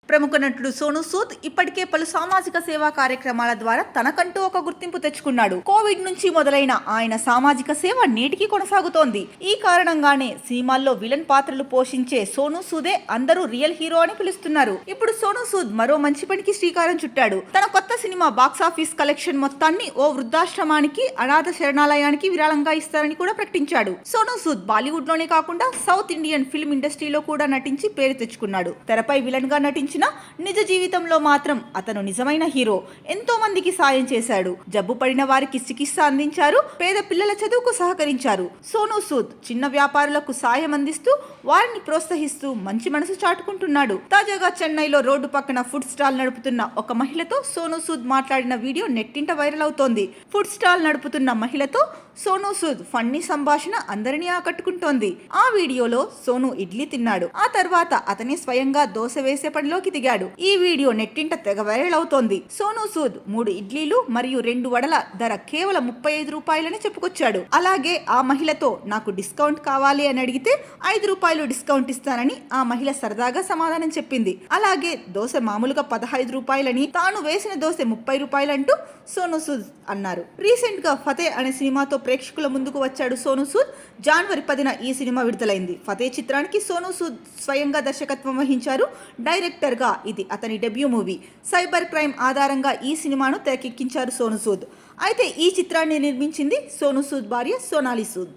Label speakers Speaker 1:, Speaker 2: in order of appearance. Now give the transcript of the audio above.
Speaker 1: ప్రముఖ నటుడు సోనూ సూద్ ఇప్పటికే పలు సామాజిక సేవా కార్యక్రమాల ద్వారా తనకంటూ ఒక గుర్తింపు తెచ్చుకున్నాడు. కోవిడ్ నుంచి మొదలైన ఆయన సామాజిక సేవ నేటికి కొనసాగుతోంది. ఈ కారణంగానే సినిమాల్లో విలన్ పాత్రలు పోషించే సోనూ సూదే అందరూ రియల్ హీరో అని పిలుస్తున్నారు. ఇప్పుడు సోనూ సూద్ మరో మంచి పనికి శ్రీకారం చుట్టాడు. తన కొత్త సినిమా బాక్సాఫీస్ కలెక్షన్ మొత్తాన్ని ఓ వృద్ధాశ్రమానికి, అనాథ శరణాలయానికి విరాళంగా ఇస్తారని కూడా ప్రకటించాడు. సోనూ సూద్ బాలీవుడ్ లోనే కాకుండా సౌత్ ఇండియన్ ఫిల్మ్ ఇండస్ట్రీలో కూడా నటించి పేరు తెచ్చుకున్నాడు. తెరపై విలన్ గా నటించిన నిజ జీవితంలో మాత్రం అతను నిజమైన హీరో. ఎంతో మందికి సాయం చేశాడు. జబ్బు పడిన వారికి చికిత్స అందించారు. పేద పిల్లల చదువుకు సహకరించారు. సోనూ సూద్ చిన్న వ్యాపారులకు సాయం అందిస్తూ వారిని ప్రోత్సహిస్తూ మంచి మనసు చాటుకుంటున్నాడు. తాజాగా చెన్నైలో రోడ్డు పక్కన ఫుడ్ స్టాల్ నడుపుతున్న ఒక మహిళతో సోనూ సూద్ మాట్లాడిన వీడియో నెట్టింట వైరల్ అవుతోంది. ఫుడ్ స్టాల్ నడుపుతున్న మహిళతో సోనూ సూద్ ఫన్నీ సంభాషణ అందరినీ ఆకట్టుకుంటోంది. ఆ వీడియోలో సోనూ ఇడ్లీ తిన్నాడు. ఆ తర్వాత అతనే స్వయంగా దోశ వేసే పనిలోకి దిగాడు. ఈ వీడియో నెట్టింట తెగ వైరల్ అవుతోంది. సోనూ సూద్ 3 ఇడ్లీలు మరియు 2 వడల ధర కేవలం 35 రూపాయలని చెప్పుకొచ్చాడు. అలాగే ఆ మహిళతో నాకు డిస్కౌంట్ కావాలి అని అడిగితే 5 రూపాయలు డిస్కౌంట్ ఇస్తానని ఆ మహిళ సరదాగా సమాధానం చెప్పింది. అలాగే దోశ మామూలుగా 15 రూపాయలని, తాను వేసిన దోశ 30 రూపాయలంటూ సోనూ సూద్ అన్నారు. రీసెంట్ గా ఫతే అనే సినిమాతో ప్రేక్షకుల ముందుకు వచ్చాడు సోనూ సూద్. జనవరి 10న ఈ సినిమా విడుదలైంది. ఫతే చిత్రానికి సోనూ సూద్ స్వయంగా దర్శకత్వం వహించారు. డైరెక్టర్ గా ఇది అతని డెబ్యూ మూవీ. సైబర్ క్రైమ్ ఆధారంగా ఈ సినిమాను తెరకెక్కించారు సోనూ సూద్. అయితే ఈ చిత్రాన్ని నిర్మించింది సోనూ సూద్ భార్య సోనాలి సూద్.